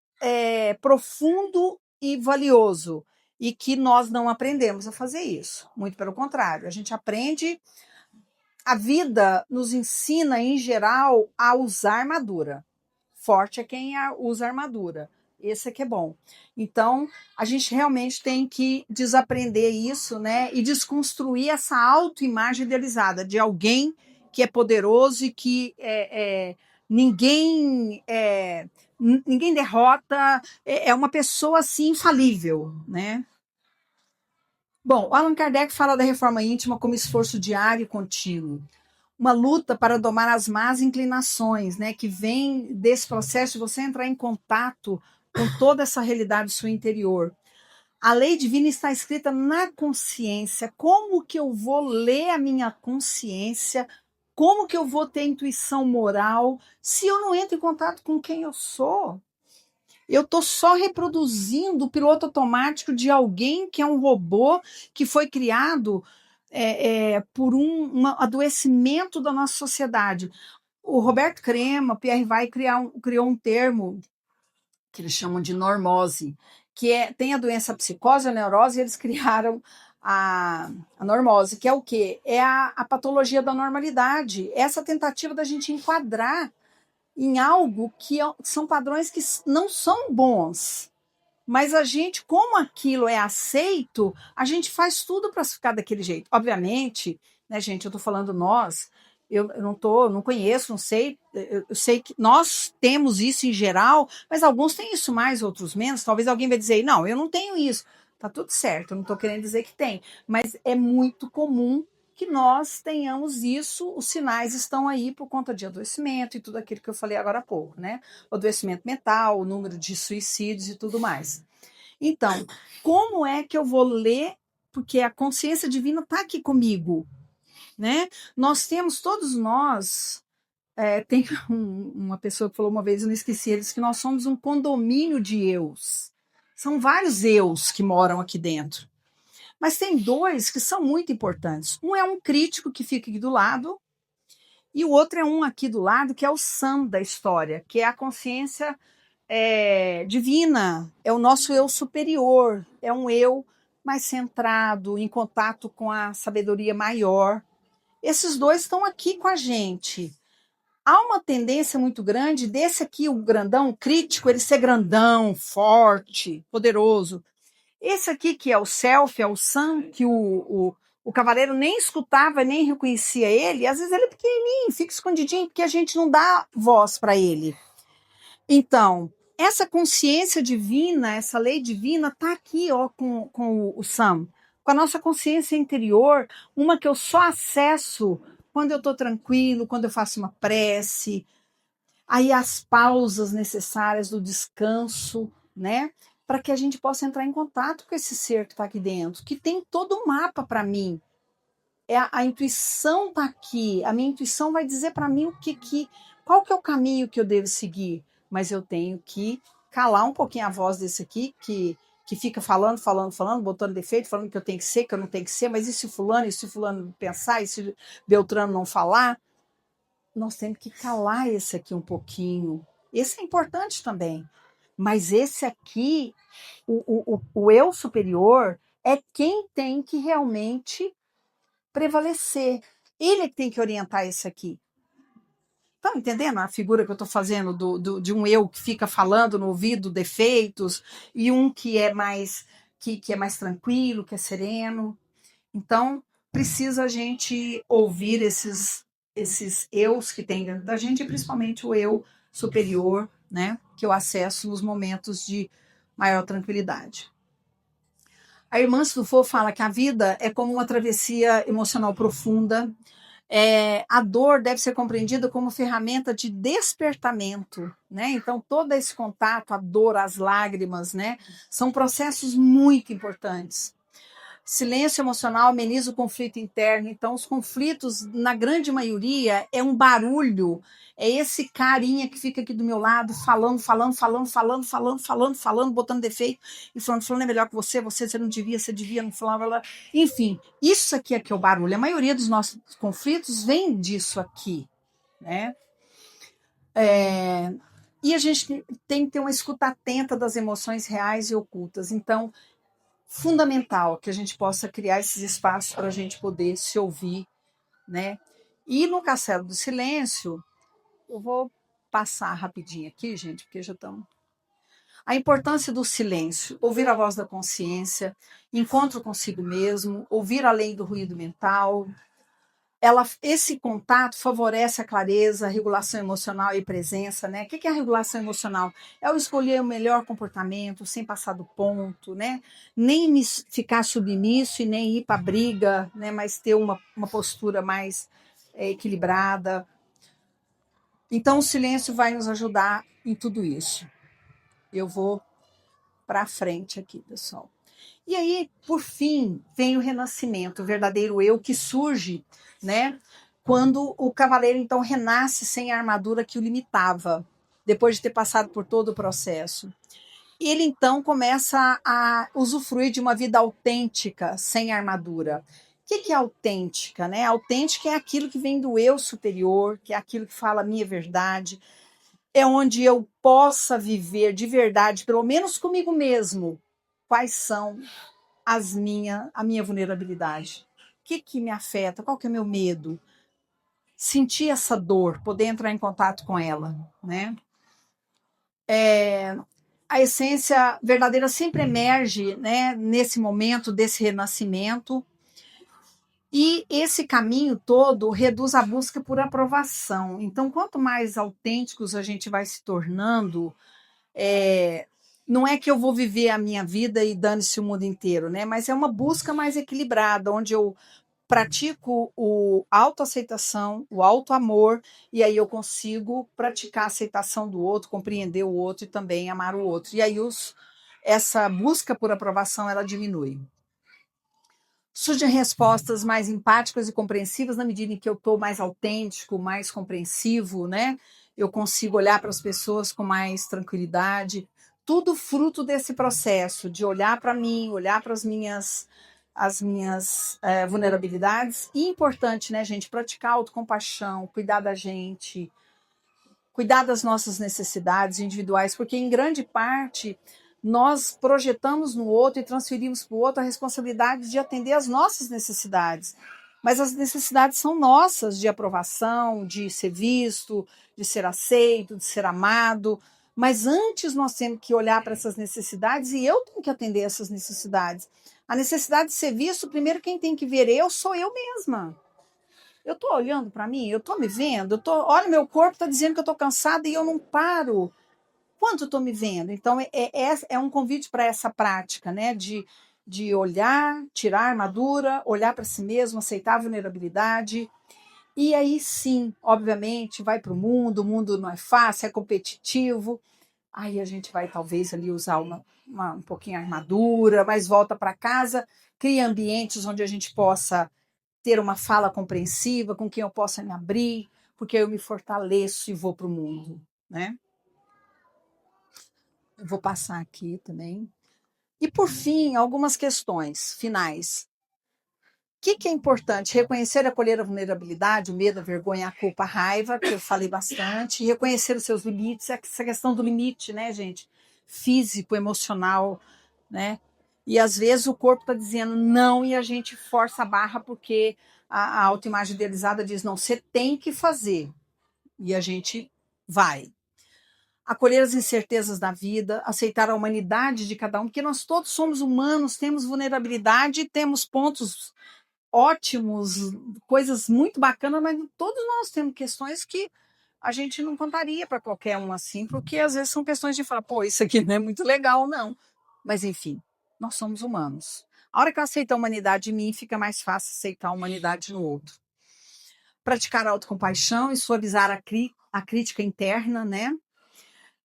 profundo e valioso, e que nós não aprendemos a fazer isso. Muito pelo contrário, a gente aprende. A vida nos ensina, em geral, a usar armadura. Forte é quem usa armadura. Esse é que é bom. Então, a gente realmente tem que desaprender isso, né? E desconstruir essa autoimagem idealizada de alguém que é poderoso e que ninguém derrota, é uma pessoa assim infalível, né? Bom, o Allan Kardec fala da reforma íntima como esforço diário e contínuo, uma luta para domar as más inclinações, né, que vem desse processo de você entrar em contato com toda essa realidade do seu interior. A lei divina está escrita na consciência. Como que eu vou ler a minha consciência? Como que eu vou ter intuição moral se eu não entro em contato com quem eu sou? Eu estou só reproduzindo o piloto automático de alguém que é um robô que foi criado por um adoecimento da nossa sociedade. O Roberto Crema, Pierre Vai, criou um termo que eles chamam de normose, que tem a doença psicose, a neurose, e eles criaram a normose, que é o quê? É a patologia da normalidade, essa tentativa da gente enquadrar em algo que são padrões que não são bons. Mas a gente, como aquilo é aceito, a gente faz tudo para ficar daquele jeito. Obviamente, né, gente, eu estou falando nós, eu não conheço, não sei, eu sei que nós temos isso em geral, mas alguns têm isso mais, outros menos. Talvez alguém vai dizer, não, eu não tenho isso. Tá tudo certo, eu não estou querendo dizer que tem, mas é muito comum que nós tenhamos isso, os sinais estão aí por conta de adoecimento e tudo aquilo que eu falei agora há pouco, né? O adoecimento mental, o número de suicídios e tudo mais. Então, como é que eu vou ler? Porque a consciência divina está aqui comigo, né? Nós temos, todos nós, tem uma pessoa que falou uma vez, eu não esqueci, ele disse que nós somos um condomínio de eus. São vários eus que moram aqui dentro. Mas tem dois que são muito importantes. Um é um crítico que fica aqui do lado, e o outro é um aqui do lado, que é o Sam da história, que é a consciência divina, é o nosso eu superior, é um eu mais centrado, em contato com a sabedoria maior. Esses dois estão aqui com a gente. Há uma tendência muito grande desse aqui, o grandão, o crítico, ele ser grandão, forte, poderoso. Esse aqui, que é o self, é o Sam, que o cavaleiro nem escutava, nem reconhecia ele, às vezes ele é pequenininho, fica escondidinho, porque a gente não dá voz para ele. Então, essa consciência divina, essa lei divina, está aqui ó, com o Sam, com a nossa consciência interior, uma que eu só acesso quando eu estou tranquilo, quando eu faço uma prece, aí as pausas necessárias do descanso, né? Para que a gente possa entrar em contato com esse ser que está aqui dentro, que tem todo o mapa para mim. A intuição está aqui, a minha intuição vai dizer para mim qual que é o caminho que eu devo seguir, mas eu tenho que calar um pouquinho a voz desse aqui, que fica falando, botando defeito, falando que eu tenho que ser, que eu não tenho que ser, mas e se fulano pensar, e se Beltrano não falar? Nós temos que calar esse aqui um pouquinho. Esse é importante também. Mas esse aqui, o eu superior, é quem tem que realmente prevalecer. Ele tem que orientar esse aqui. Estão entendendo a figura que eu estou fazendo de um eu que fica falando no ouvido defeitos e um que é mais que é mais tranquilo, que é sereno? Então, precisa a gente ouvir esses eus que tem dentro da gente, e principalmente o eu superior, né, que eu acesso nos momentos de maior tranquilidade. A irmã Sufo fala que a vida é como uma travessia emocional profunda. A dor deve ser compreendida como ferramenta de despertamento, né? Então, todo esse contato, a dor, as lágrimas, né, são processos muito importantes. Silêncio emocional ameniza o conflito interno. Então, os conflitos, na grande maioria, é um barulho. É esse carinha que fica aqui do meu lado, falando, botando defeito e falando é melhor que você não devia, você devia, não falava. Enfim, isso aqui é que é o barulho. A maioria dos nossos conflitos vem disso aqui, né? E a gente tem que ter uma escuta atenta das emoções reais e ocultas. Então, fundamental que a gente possa criar esses espaços para a gente poder se ouvir, né? E no Castelo do Silêncio, eu vou passar rapidinho aqui, gente, porque já estamos. A importância do silêncio, ouvir a voz da consciência, encontro consigo mesmo, ouvir além do ruído mental. Esse contato favorece a clareza, a regulação emocional e presença, né? O que é a regulação emocional? É o escolher o melhor comportamento, sem passar do ponto, né? Nem ficar submisso e nem ir para a briga, né? Mas ter uma postura mais equilibrada. Então, o silêncio vai nos ajudar em tudo isso. Eu vou para frente aqui, pessoal. E aí, por fim, vem o renascimento, o verdadeiro eu que surge, né? Quando o cavaleiro, então, renasce sem a armadura que o limitava, depois de ter passado por todo o processo. Ele, então, começa a usufruir de uma vida autêntica, sem armadura. O que é autêntica, né? Autêntica é aquilo que vem do eu superior, que é aquilo que fala a minha verdade, é onde eu possa viver de verdade, pelo menos comigo mesmo, quais são a minha vulnerabilidade. O que me afeta? Qual que é o meu medo? Sentir essa dor, poder entrar em contato com ela, né? A essência verdadeira sempre emerge, né, nesse momento desse renascimento. E esse caminho todo reduz a busca por aprovação. Então, quanto mais autênticos a gente vai se tornando, não é que eu vou viver a minha vida e dane-se o mundo inteiro, né? Mas é uma busca mais equilibrada, onde eu pratico o autoaceitação, o autoamor, e aí eu consigo praticar a aceitação do outro, compreender o outro e também amar o outro. E aí essa busca por aprovação, ela diminui. Surgem respostas mais empáticas e compreensivas na medida em que eu estou mais autêntico, mais compreensivo, né? Eu consigo olhar para as pessoas com mais tranquilidade. Tudo fruto desse processo de olhar para mim, olhar para as minhas vulnerabilidades. E importante, né, gente? Praticar autocompaixão, cuidar da gente, cuidar das nossas necessidades individuais, porque em grande parte nós projetamos no outro e transferimos para o outro a responsabilidade de atender às nossas necessidades. Mas as necessidades são nossas, de aprovação, de ser visto, de ser aceito, de ser amado. Mas antes nós temos que olhar para essas necessidades e eu tenho que atender essas necessidades. A necessidade de ser visto, primeiro quem tem que ver eu sou eu mesma. Eu estou olhando para mim, eu estou me vendo, olha, meu corpo está dizendo que eu estou cansada e eu não paro. Quanto eu estou me vendo? Então, é um convite para essa prática, né? De olhar, tirar a armadura, olhar para si mesmo, aceitar a vulnerabilidade. E aí sim, obviamente, vai para o mundo não é fácil, é competitivo. Aí a gente vai talvez ali usar um pouquinho a armadura, mas volta para casa, cria ambientes onde a gente possa ter uma fala compreensiva, com quem eu possa me abrir, porque eu me fortaleço e vou para o mundo, né? Eu vou passar aqui também. E, por fim, algumas questões finais. O que é importante? Reconhecer e acolher a vulnerabilidade, o medo, a vergonha, a culpa, a raiva, que eu falei bastante, e reconhecer os seus limites, essa questão do limite, né, gente? Físico, emocional, né? E às vezes o corpo está dizendo não e a gente força a barra porque a autoimagem idealizada diz não, você tem que fazer. E a gente vai. Acolher as incertezas da vida, aceitar a humanidade de cada um, porque nós todos somos humanos, temos vulnerabilidade, temos pontos ótimos, coisas muito bacanas, mas todos nós temos questões que a gente não contaria para qualquer um assim, porque às vezes são questões de falar, pô, isso aqui não é muito legal, não. Mas enfim, nós somos humanos. A hora que eu aceito a humanidade em mim, fica mais fácil aceitar a humanidade no outro. Praticar a autocompaixão e suavizar a crítica interna, né?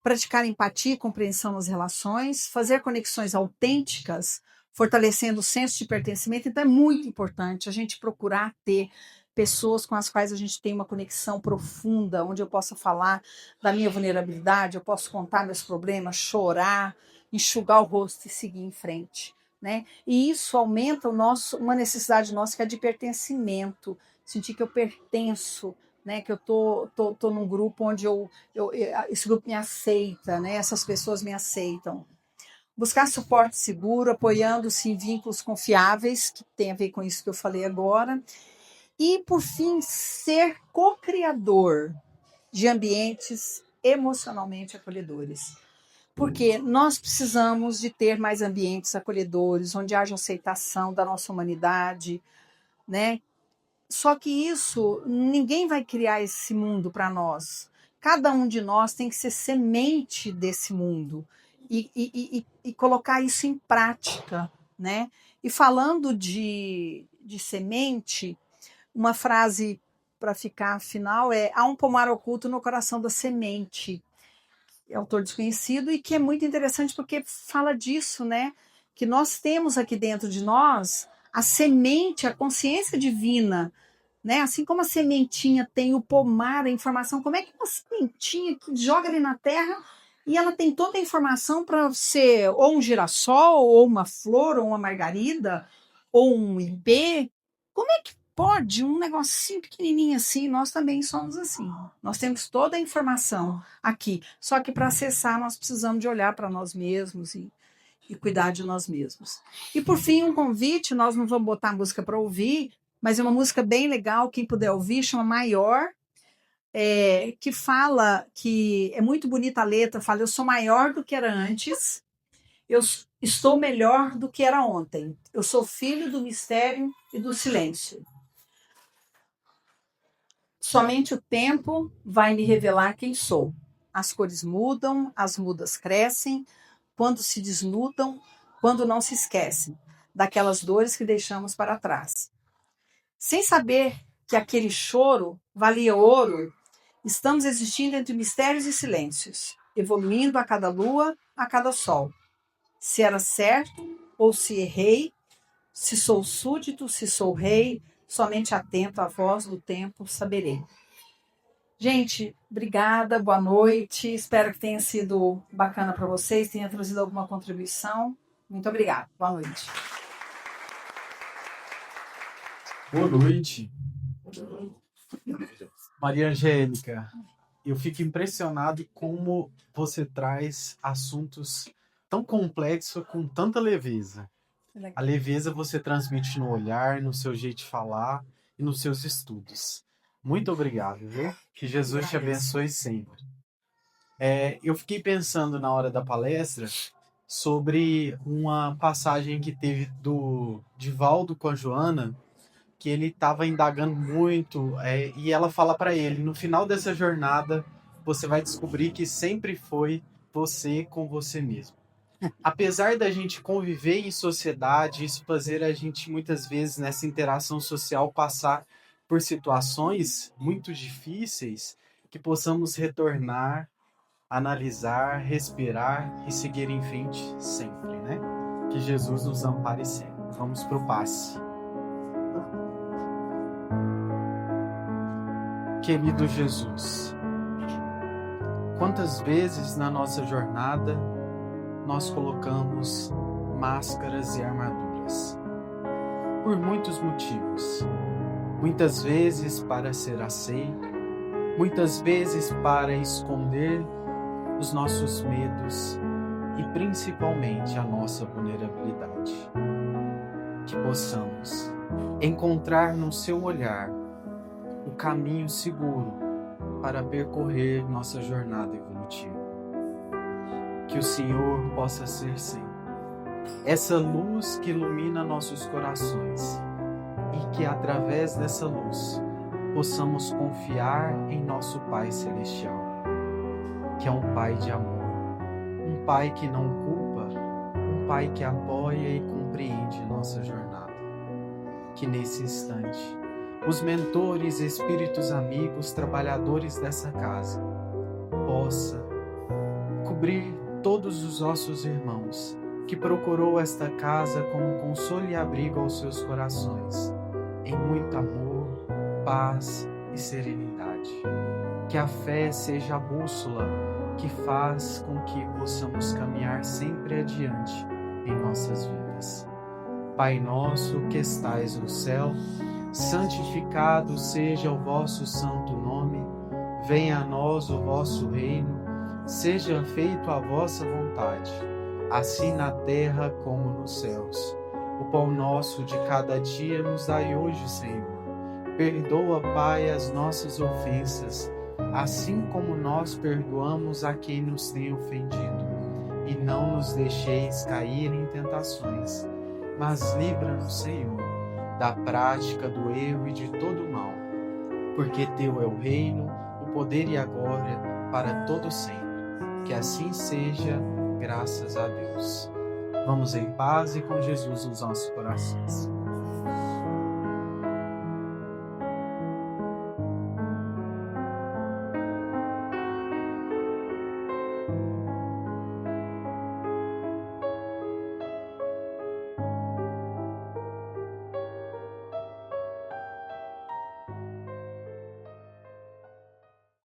Praticar empatia e compreensão nas relações, fazer conexões autênticas, fortalecendo o senso de pertencimento. Então é muito importante a gente procurar ter pessoas com as quais a gente tem uma conexão profunda, onde eu possa falar da minha vulnerabilidade, eu posso contar meus problemas, chorar, enxugar o rosto e seguir em frente, né? E isso aumenta uma necessidade nossa que é de pertencimento, sentir que eu pertenço, né? Que eu tô num grupo onde esse grupo me aceita, né? Essas pessoas me aceitam. Buscar suporte seguro, apoiando-se em vínculos confiáveis, que tem a ver com isso que eu falei agora. E, por fim, ser co-criador de ambientes emocionalmente acolhedores. Porque nós precisamos de ter mais ambientes acolhedores, onde haja aceitação da nossa humanidade, né? Só que isso, ninguém vai criar esse mundo para nós. Cada um de nós tem que ser semente desse mundo e colocar isso em prática, né? E falando de semente, uma frase para ficar final é: há um pomar oculto no coração da semente. É autor desconhecido e que é muito interessante porque fala disso, né? Que nós temos aqui dentro de nós a semente, a consciência divina, né? Assim como a sementinha tem o pomar, a informação, como é que uma sementinha que joga ali na terra e ela tem toda a informação para ser ou um girassol, ou uma flor, ou uma margarida, ou um ipê? Como é que pode um negocinho pequenininho assim? Nós também somos assim. Nós temos toda a informação aqui. Só que para acessar nós precisamos de olhar para nós mesmos e cuidar de nós mesmos. E por fim, um convite, nós não vamos botar música para ouvir, mas é uma música bem legal, quem puder ouvir, chama Maior, que fala que é muito bonita a letra, fala: eu sou maior do que era antes, eu estou melhor do que era ontem, eu sou filho do mistério e do silêncio. Somente o tempo vai me revelar quem sou. As cores mudam, as mudas crescem, quando se desnudam, quando não se esquecem daquelas dores que deixamos para trás. Sem saber que aquele choro valia ouro, estamos existindo entre mistérios e silêncios, evoluindo a cada lua, a cada sol. Se era certo ou se errei, se sou súdito, se sou rei, somente atento à voz do tempo saberei. Gente, obrigada, boa noite. Espero que tenha sido bacana para vocês, tenha trazido alguma contribuição. Muito obrigada. Boa noite. Boa noite, Maria Angélica. eu fico impressionado como você traz assuntos tão complexos com tanta leveza. A leveza você transmite no olhar, no seu jeito de falar e nos seus estudos. Muito obrigado, viu? Que Jesus te abençoe sempre. Eu fiquei pensando na hora da palestra sobre uma passagem que teve do Divaldo com a Joana, que ele estava indagando muito, e ela fala para ele, no final dessa jornada, você vai descobrir que sempre foi você com você mesmo. Apesar da gente conviver em sociedade, isso fazer a gente, muitas vezes, nessa interação social, passar por situações muito difíceis, que possamos retornar, analisar, respirar e seguir em frente sempre, né? Que Jesus nos ampare sempre. Vamos pro passe. Querido Jesus, quantas vezes na nossa jornada nós colocamos máscaras e armaduras? Por muitos motivos. Muitas vezes para ser aceito, muitas vezes para esconder os nossos medos e principalmente a nossa vulnerabilidade. Que possamos encontrar no seu olhar o caminho seguro para percorrer nossa jornada evolutiva. Que o Senhor possa ser sempre essa luz que ilumina nossos corações e que através dessa luz possamos confiar em nosso Pai Celestial, que é um Pai de amor, um Pai que não culpa, um Pai que apoia e compreende nossa jornada. Que nesse instante os mentores, espíritos amigos, trabalhadores dessa casa possa cobrir todos os nossos irmãos que procurou esta casa como consolo e abrigo aos seus corações, em muito amor, paz e serenidade. Que a fé seja a bússola que faz com que possamos caminhar sempre adiante em nossas vidas. Pai nosso que estais no céu, santificado seja o vosso santo nome, venha a nós o vosso reino, seja feita a vossa vontade, assim na terra como nos céus. O pão nosso de cada dia nos dai hoje, Senhor. Perdoa, Pai, as nossas ofensas, assim como nós perdoamos a quem nos tem ofendido. E não nos deixeis cair em tentações, mas livra-nos, Senhor, da prática do erro e de todo o mal, porque teu é o reino, o poder e a glória para todo sempre. Que assim seja, graças a Deus. Vamos em paz e com Jesus nos nossos corações.